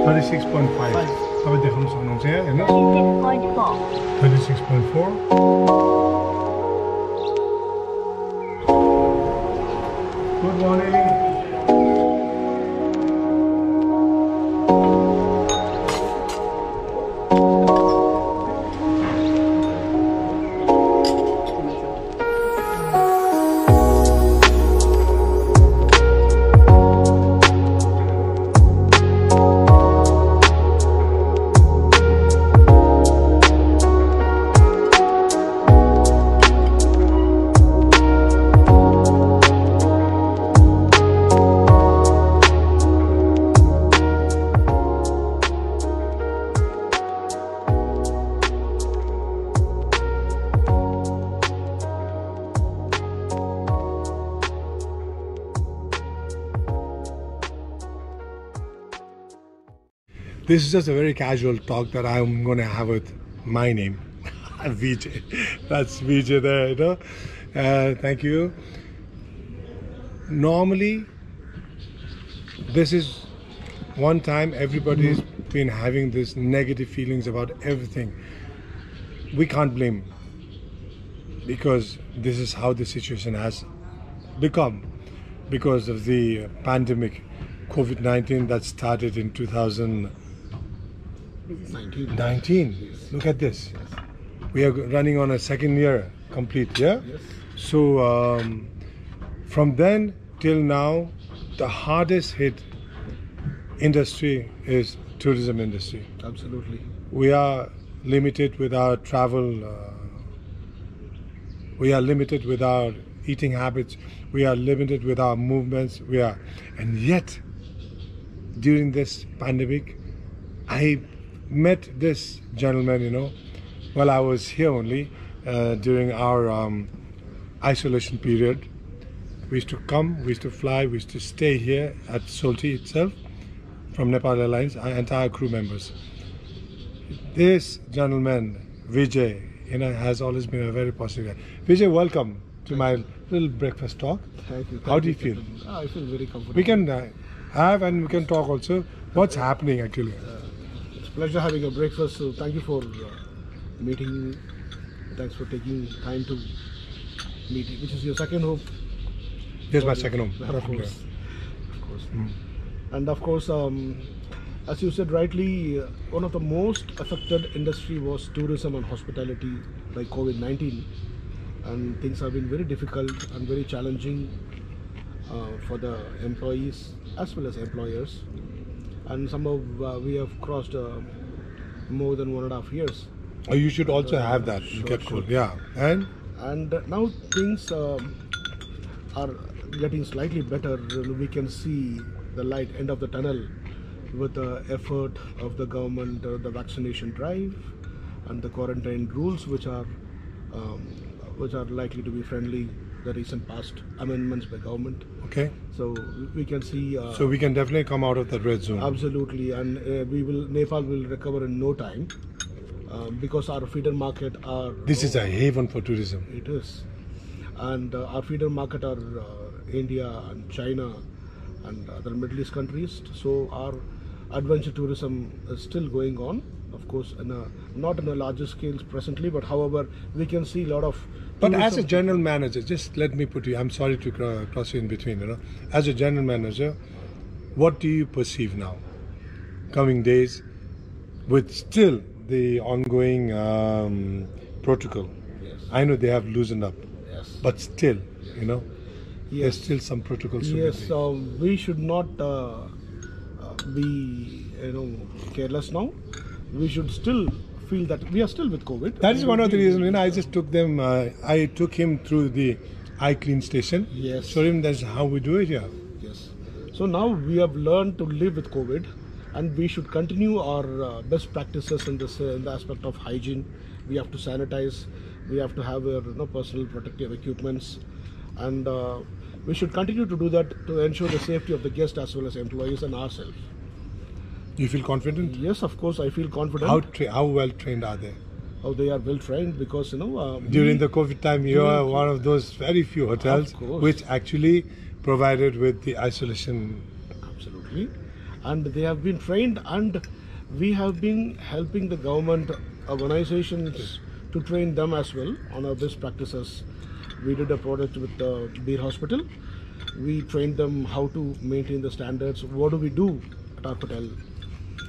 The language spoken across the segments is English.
36.5. अब देख्न सक्नुहुन्छ यहाँ हैन 36.4. Good morning. This is just a very casual talk that I'm going to have with my name, Vijay. That's Vijay there, you know. Thank you. Normally, this is one time everybody's been having this negative feelings about everything. We can't blame, because this is how the situation has become because of the pandemic, COVID-19 that started in 2019. Look at this. We are running on a second year complete, yeah? Yes. So from then till now, the hardest hit industry is tourism industry. Absolutely. We are limited with our travel. We are limited with our eating habits. We are limited with our movements. And yet, during this pandemic, I met this gentleman, you know, while I was here only during our isolation period. We used to come, we used to fly, we used to stay here at Solti itself from Nepal Airlines, our entire crew members. This gentleman, Vijay, you know, has always been a very positive guy. Vijay, welcome to my little breakfast talk. Thank you. How do you feel? I feel very comfortable. We can have and we can talk also. What's happening actually? It's a pleasure having a breakfast. So thank you for meeting me. Thanks for taking time to meet. Which is your second home? This is my second home. Of course. And of course, as you said rightly, one of the most affected industry was tourism and hospitality by COVID-19, and things have been very difficult and very challenging for the employees as well as employers. And somehow we have crossed more than 1.5 years. Oh, you should also have that. Sure, Get sure. cool. Yeah. And Now things are getting slightly better. We can see the light end of the tunnel with the effort of the government, the vaccination drive, and the quarantine rules, which are likely to be friendly. The recent past amendments by government. okay. So we can see. So we can definitely come out of that red zone. Absolutely, and Nepal will recover in no time because our feeder market are. This is a haven for tourism. It is, and our feeder market are India and China and other Middle East countries. So our adventure tourism is still going on, of course, not in a larger scale presently, but however we can see a lot of. But as a general manager, just let me put you, I'm sorry to cross you in between, you know. As a general manager, what do you perceive now, coming days, with still the ongoing protocol? Yes. I know they have loosened up, Yes. but still, you know, Yes. there's still some protocols to Yes, maintain. we should not be careless now. We should still feel that we are still with COVID. That is one of the reasons. You know, I just took them. I took him through the iClean station. Yes. Showed him that's how we do it here. Yes. So now we have learned to live with COVID, and we should continue our best practices in this in the aspect of hygiene. We have to sanitize. We have to have personal protective equipments, and we should continue to do that to ensure the safety of the guests as well as employees and ourselves. You feel confident? Yes, of course, I feel confident. How well trained are they? How they are well trained, because During the COVID time, you are one of those very few hotels Of course. which actually provided with the isolation. Absolutely. and they have been trained, and we have been helping the government organizations to train them as well on our best practices. We did a project with the Beer Hospital. We trained them how to maintain the standards. What do we do at our hotel?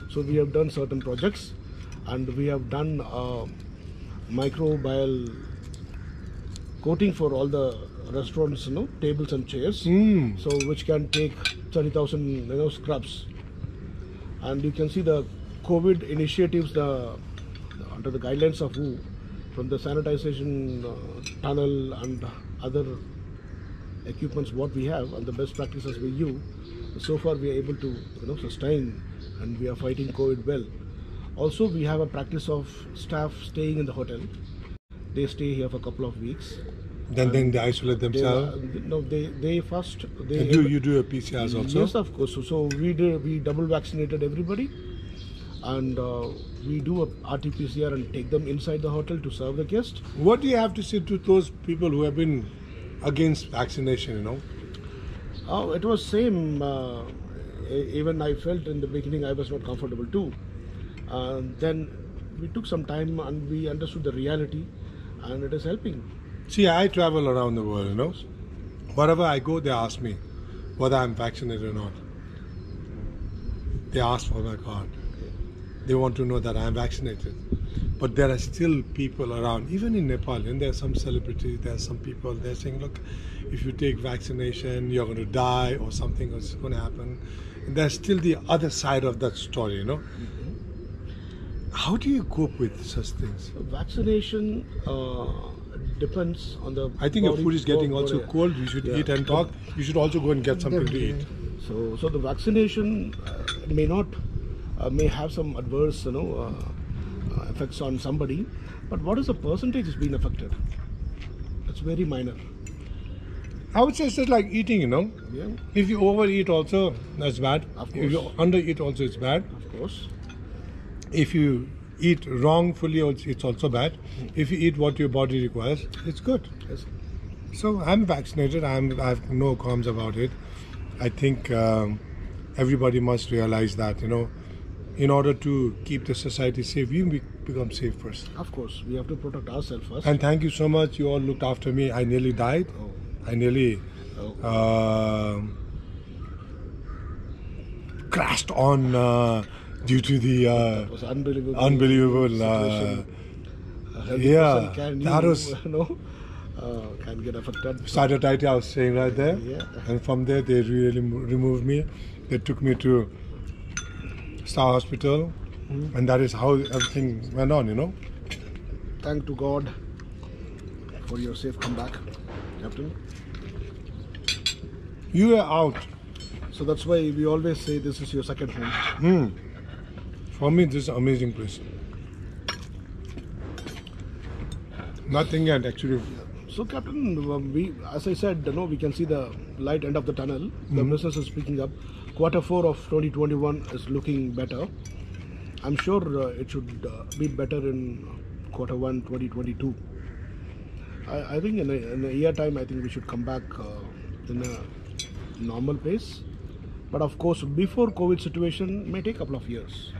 So we have done certain projects, and we have done microbial coating for all the restaurants, tables and chairs. So which can take 30,000 scrubs. And you can see the COVID initiatives under the guidelines of WHO, from the sanitization tunnel and other equipments what we have and the best practices we use. So far we are able to sustain, and we are fighting COVID well. Also, we have a practice of staff staying in the hotel. They stay here for a couple of weeks. Then they isolate themselves? They first... You do a PCRs also? Yes, of course. So we double vaccinated everybody, and we do a RT-PCR and take them inside the hotel to serve the guest. What do you have to say to those people who have been against vaccination, It was same. Even I felt in the beginning I was not comfortable too. Then we took some time and we understood the reality, and it is helping. See, I travel around the world, Wherever I go, they ask me whether I'm vaccinated or not. They ask for my card. They want to know that I'm vaccinated. But there are still people around, even in Nepal, and there are some celebrities, there are some people, they're saying, look, if you take vaccination, you're going to die or something is going to happen. And there's still the other side of that story, How do you cope with such things? Vaccination depends on the... I think your food is getting also cold. You should eat and talk. You should also go and get something to eat. So the vaccination may have some adverse, effects on somebody, but what is the percentage is being affected? It's very minor. I would say it's just like eating, Yeah. If you overeat also, that's bad. Of course. If you undereat also, it's bad. Of course. If you eat wrongfully, it's also bad. If you eat what your body requires, it's good. Yes. So I'm vaccinated. I have no qualms about it. I think everybody must realize that, in order to keep the society safe, we become safe first. Of course, we have to protect ourselves first. And thank you so much. You all looked after me. I nearly died. Oh. I nearly crashed on due to the It was unbelievable. Situation. That was can get affected. started I was saying right there, Yeah. and from there they really removed me. They took me to Star Hospital, and that is how everything went on. Thank to God for your safe comeback, Captain. You were out. So that's why we always say this is your second home. For me, this is an amazing place. Nothing yet, actually. So, Captain, as I said, we can see the light end of the tunnel. The business is picking up. Q4 of 2021 is looking better. I'm sure it should be better in Q1 2022. I think in a year time, I think we should come back in a normal pace. But of course, before COVID situation, may take a couple of years.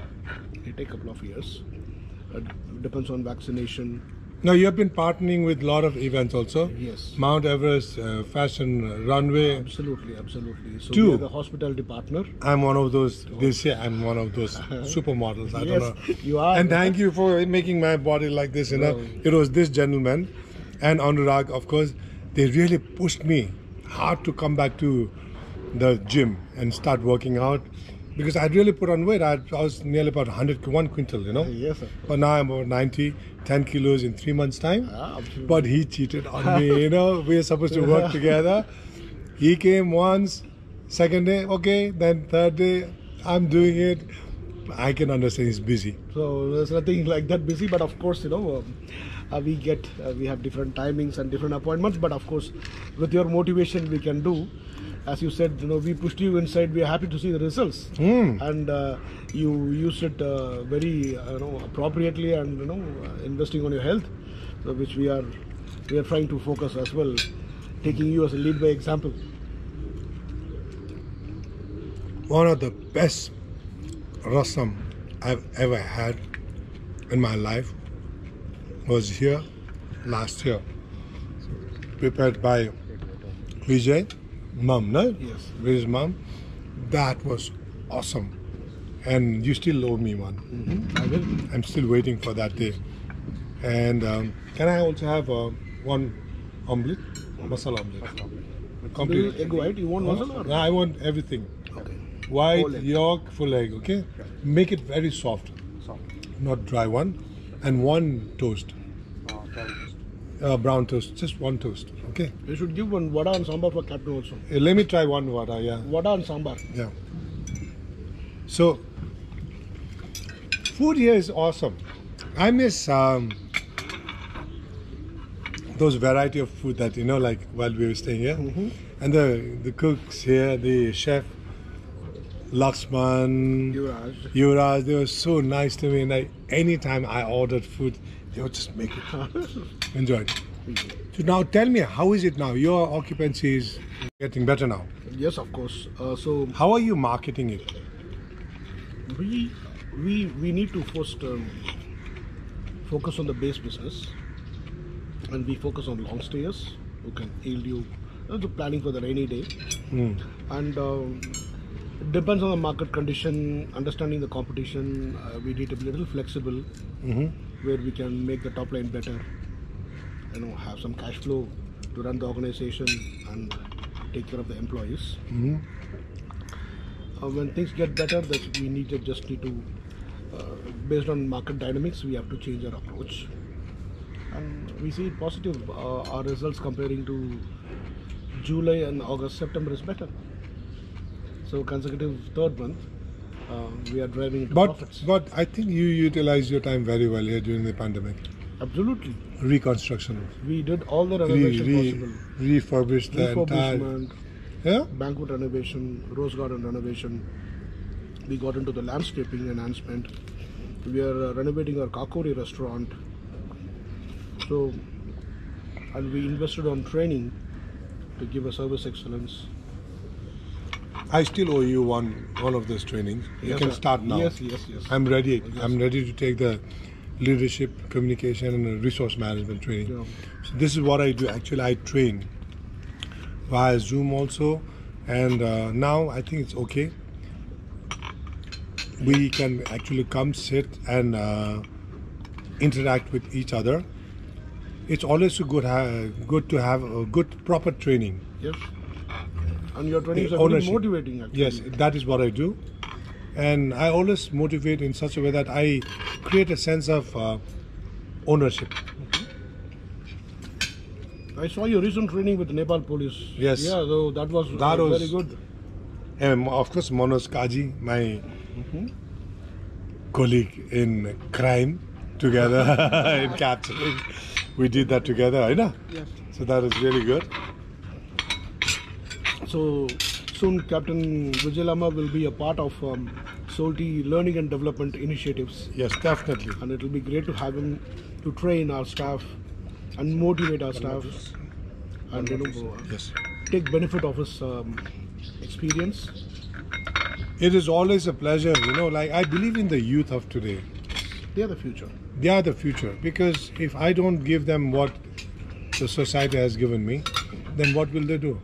It depends on vaccination. Now, you have been partnering with a lot of events also. Yes. Mount Everest, Fashion Runway. Absolutely. So Two. we are the hospitality partner. I'm one of those, they say I'm one of those supermodels. I don't know. You are. And thank you for making my body like this. It was this gentleman and Anurag, of course, they really pushed me hard to come back to the gym and start working out, because I really put on weight. I was nearly about 101 quintal, Yes, sir. But now I'm about 90, 10 kilos in 3 months' time. Absolutely. But he cheated on me, We're supposed to work together. He came once, second day, okay, then third day, I'm doing it. I can understand he's busy. So there's nothing like that busy, but of course, we have different timings and different appointments, but of course, with your motivation, we can do. As you said, we pushed you inside. We are happy to see the results, and you used it very, appropriately, and investing on your health, which we are trying to focus as well, taking you as a lead by example. One of the best rasam I've ever had in my life was here last year, prepared by Vijay, mom, no? Yes. Vijay's mom. That was awesome. And you still owe me one. I will. I'm still waiting for that day. And can I also have one omelette? Masala omelette. Complete. Egg white, you want masala? Or? No, I want everything. Okay. White, Whole egg. yolk, full egg, okay? Make it very soft, not dry one. And one toast. Brown toast, just one toast, okay? You should give one vada and sambar for Captain also. Let me try one vada, yeah. Vada and sambar. Yeah. So, food here is awesome. I miss those variety of food that, like while we were staying here. And the cooks here, the chef, Laxman, Yuvraj, they were so nice to me. And anytime I ordered food, they would just make it. Enjoy it. So now tell me, how is it now? Your occupancy is getting better now. Yes, of course. So How are you marketing it? we need to first focus on the base business, and we focus on long stayers who can yield you the planning for the rainy day. And it depends on the market condition, understanding the competition. We need to be a little flexible, where we can make the top line better, have some cash flow to run the organization and take care of the employees. When things get better, that we just need to, based on market dynamics, we have to change our approach. And we see it positive. Our results comparing to July and August, September is better. So consecutive third month, we are driving into profits. But I think you utilized your time very well here during the pandemic. Absolutely. Reconstruction. We did all the renovation possible. Refurbished the entire. Refurbishment, banquet renovation, rose garden renovation. We got into the landscaping enhancement. We are renovating our Kakori restaurant. So, and we invested on training to give a service excellence. I still owe you one of those trainings. You Yes, can sir. start now. Yes. I'm ready. Yes. I'm ready to take the leadership, communication, and resource management training. Yeah. So this is what I do. Actually, I train via Zoom also, and now I think it's okay. We can actually come, sit, and interact with each other. It's always good to have a good, proper training. Yes. And your trainings are very Ownership. motivating actually. Yes, that is what I do. And I always motivate in such a way that I create a sense of ownership. I saw your recent training with Nepal police. Yes. Yeah, so that was very good. And of course, Manoj Kaji, my colleague in crime, together in capturing. We did that together, I know. Yes. So that is really good. So soon Captain Vijay Lama will be a part of Solti learning and development initiatives, Yes, definitely. and it will be great to have him to train our staff and motivate our staff, and Yes. take benefit of his experience. It is always a pleasure, like I believe in the youth of today. They are the future. They are the future, because if I don't give them what the society has given me, then what will they do?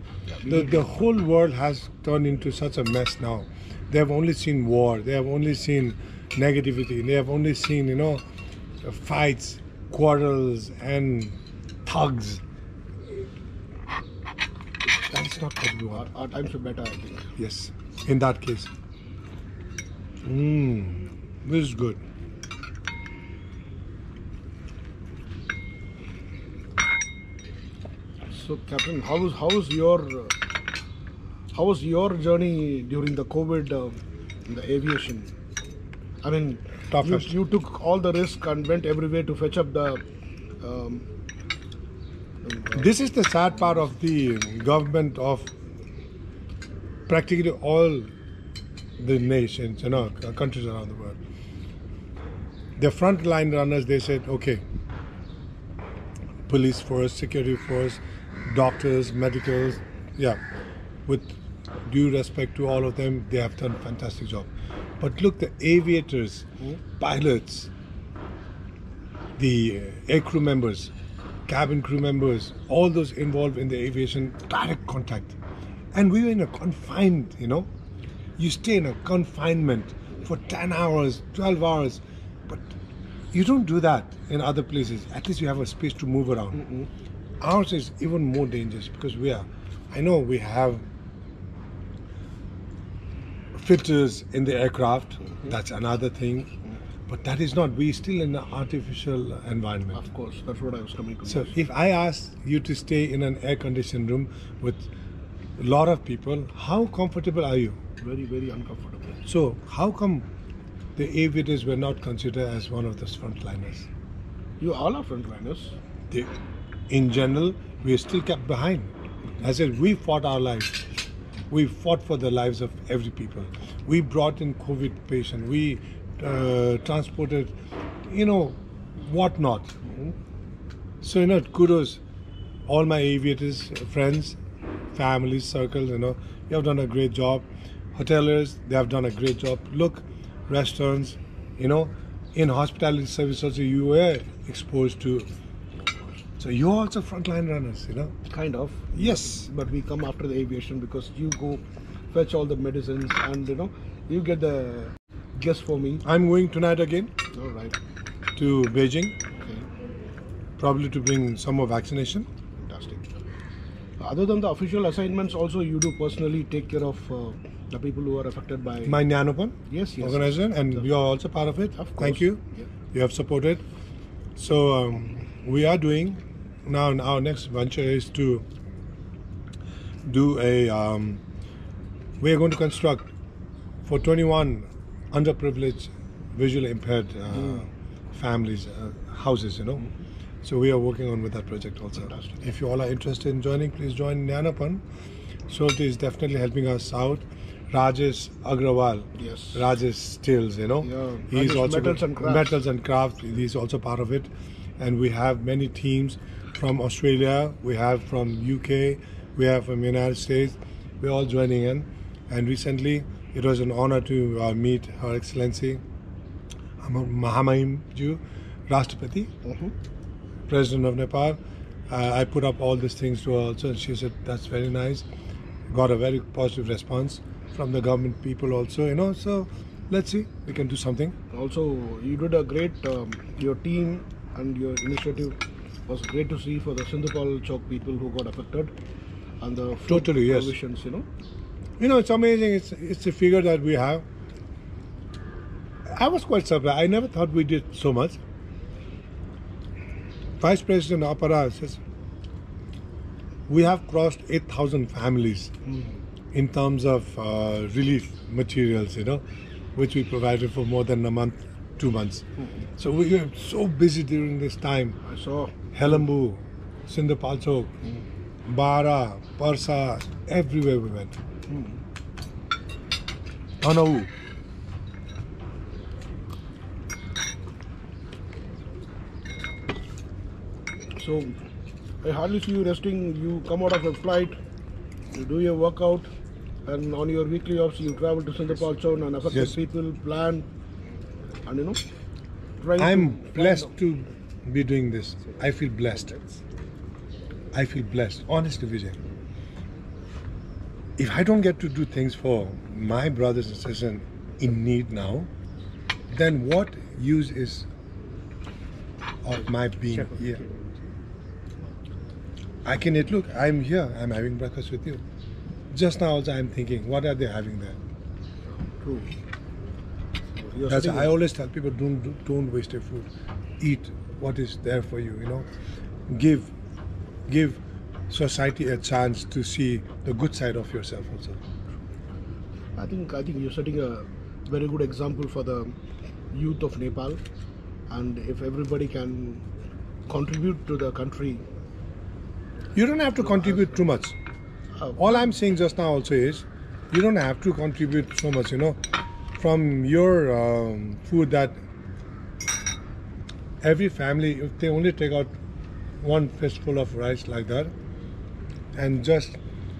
The whole world has turned into such a mess now. They have only seen war, they have only seen negativity, they have only seen, fights, quarrels, and thugs. That's not what we want. Our times are better, I think. Yes, in that case. This is good. So, Captain, how was your journey during the COVID in the aviation? I mean, Toughest. you took all the risk and went everywhere to fetch up the. This is the sad part of the government of practically all the nations, countries around the world. The frontline runners, they said, okay, police force, security force, doctors, medicals, with due respect to all of them, they have done a fantastic job. But look, the aviators, pilots, the aircrew members, cabin crew members, all those involved in the aviation, direct contact. And we were in a confined, you stay in a confinement for 10 hours, 12 hours, but you don't do that in other places. At least you have a space to move around. Ours is even more dangerous because I know we have fitters in the aircraft, that's another thing. But that is not, we're still in an artificial environment. Of course, that's what I was coming to. So if I ask you to stay in an air-conditioned room with a lot of people, how comfortable are you? Very, very uncomfortable. So how come the aviators were not considered as one of those frontliners? You all are frontliners. In general, we are still kept behind. I said, we fought our lives. We fought for the lives of every people. We brought in COVID patients. We transported, whatnot. So, kudos, all my aviators, friends, families, circles, you have done a great job. Hoteliers, they have done a great job. Look, restaurants, in hospitality service also you were exposed to. So you're also frontline runners, Kind of. Yes. But we come after the aviation because you go fetch all the medicines and, you get the guess for me. I'm going tonight again. All right. To Beijing. Okay. Probably to bring some more vaccination. Fantastic. Other than the official assignments, also you do personally take care of the people who are affected by my Nanopon yes, organization, and you are also part of it. Of course. Thank you. Yeah. You have supported. So we are doing now. Our next venture is to do a. We are going to construct for 21 underprivileged, visually impaired families, houses, So we are working on with that project also. Fantastic. If you all are interested in joining, please join Nanapan. Sholti is definitely helping us out. Rajesh Agrawal, Yes. Rajesh Stills, Yeah. He's Rajesh also Metals and Crafts. He's also part of it. And we have many teams from Australia, we have from UK, we have from United States. We're all joining in. And recently, it was an honor to meet Her Excellency Mahamayimju Rashtrapati, President of Nepal. I put up all these things to her also, and she said that's very nice. Got a very positive response from the government people also, So let's see, we can do something. Also, you did a great, your team and your initiative was great to see for the Sindhupal Chowk people who got affected and the food Totally, yes. provisions, It's amazing. It's a figure that we have. I was quite surprised. I never thought we did so much. Vice President Apara says we have crossed 8,000 families in terms of relief materials, which we provided for more than a month, 2 months. So we were so busy during this time. I saw Helambu, Sindhupal Chowk, Bara, Parsa, everywhere we went. Anau. So, I hardly see you resting. You come out of a flight, you do your workout, and on your weekly offs, you travel to Sindhupal Chowk and affected Yes. people, plan, and trying I'm to blessed to be doing this. I feel blessed. I feel blessed, honestly, Vijay. If I don't get to do things for my brothers and sisters in need now, then what use is of my being here? I can eat. Look, I'm here. I'm having breakfast with you. Just now, also, I'm thinking, what are they having there? True. You're That's sitting I always tell people, don't waste your food. Eat what is there for you. Give society a chance to see the good side of yourself also. I think you're setting a very good example for the youth of Nepal, and if everybody can contribute to the country. You don't have to contribute too much. All I'm saying just now also is, you don't have to contribute so much, from your food that every family, if they only take out one fistful of rice like that, and just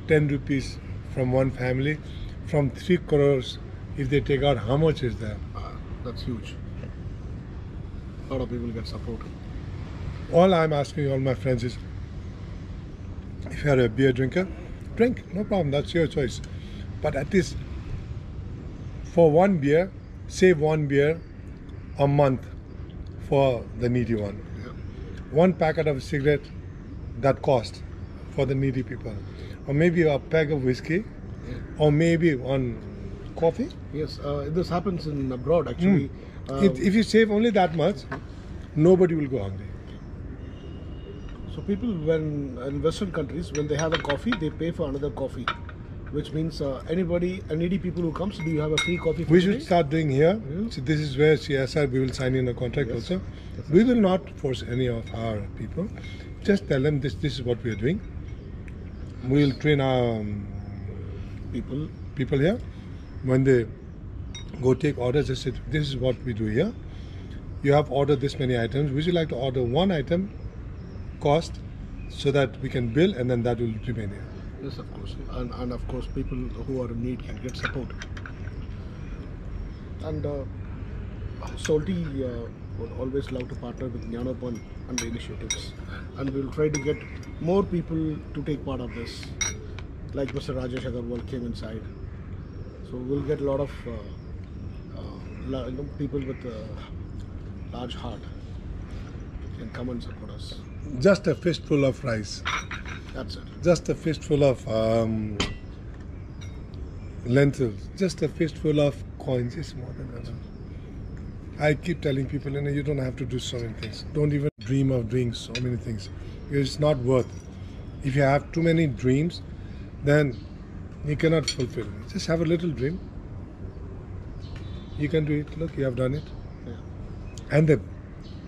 10 rupees from one family, from 3 crores, if they take out, how much is there? That's huge. A lot of people get support. All I'm asking all my friends is, if you are a beer drinker, drink, no problem, that's your choice. But at least for one beer, save one beer a month for the needy one. Yeah. One packet of cigarette, that cost for the needy people. Or maybe a pack of whiskey, or maybe one coffee. Yes, this happens in abroad actually. If you save only that much, nobody will go hungry. So people, when in Western countries, when they have a coffee, they pay for another coffee, which means needy people who comes, do you have a free coffee for We today? should start doing here. So this is where CSR, we will sign in a contract also. Yes. We will not force any of our people. Just tell them this is what we are doing. We will train our people here. When they go take orders, just say, this is what we do here. You have ordered this many items. Would you like to order one item cost so that we can bill, and then that will remain here. Yes, of course. And of course, people who are in need can get support. And Salty would always love to partner with Jnanopan and the initiatives. And we'll try to get more people to take part of this. Like Mr. Rajesh Agarwal came inside. So we'll get a lot of people with a large heart can come and support us. Just a fistful of rice. That's it. Just a fistful of lentils. Just a fistful of coins is more than enough. I keep telling people, you don't have to do so many things. Don't even dream of doing so many things. It's not worth. If you have too many dreams, then you cannot fulfill it. Just have a little dream. You can do it. Look, you have done it. Yeah. And the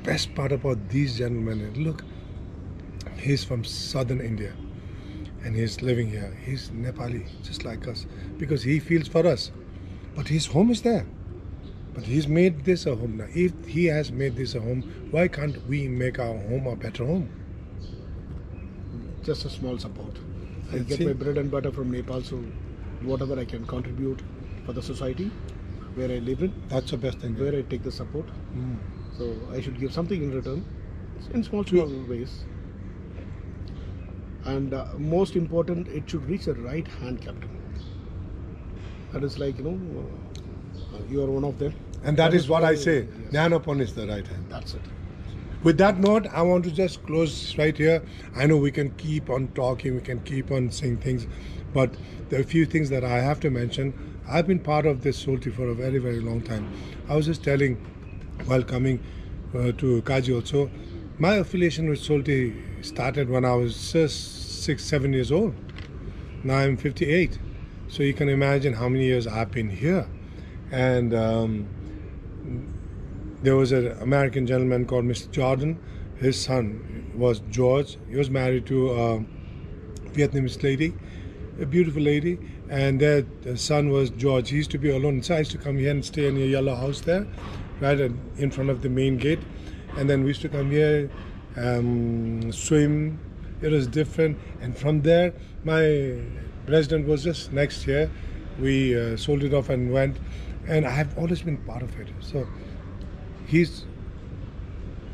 best part about these gentlemen, look, he's from southern India and he's living here. He's Nepali, just like us, because he feels for us. But his home is there. But he's made this a home now. If he has made this a home, why can't we make our home a better home? Just a small support. I get See? my bread and butter from Nepal, so whatever I can contribute for the society where I live in, That's the best thing. where I take the support. So I should give something in return in small ways. And most important, it should reach the right hand captain. That is like, you are one of them. And that is what I why- say. yes. Jnanopan is the right hand. That's it. With that note, I want to just close right here. I know we can keep on talking, we can keep on saying things, but there are a few things that I have to mention. I've been part of this Salty for a very, very long time. I was just telling, while coming to Kaji also, my affiliation with Salty started when I was just 6-7 years old. Now I'm 58. So you can imagine how many years I've been here. And there was an American gentleman called Mr. Jordan. His son was George. He was married to a Vietnamese lady, a beautiful lady, and their son was George. He used to be alone. So I used to come here and stay in a yellow house there, right in front of the main gate. And then we used to come here, swim. It was different. And from there, my resident was just next year. We sold it off and went. And I have always been part of it. So he's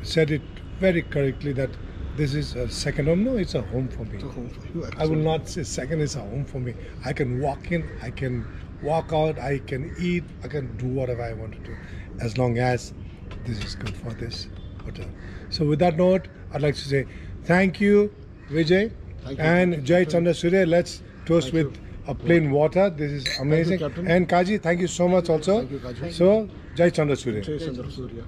said it very correctly that this is a second home. No, it's a home for me. It's a home for you, I will absolutely. not say second is a home for me. I can walk in, I can walk out, I can eat, I can do whatever I want to do, as long as this is good for this hotel. So with that note, I'd like to say thank you, Vijay, Thank you. and Jai Chandra Surya. Let's toast Thank with you. a plain water. This is amazing. Captain. And Kaji, thank you so much also. Thank you, Kaji. So, Jai Chandra Surya. Jai Chandra Surya.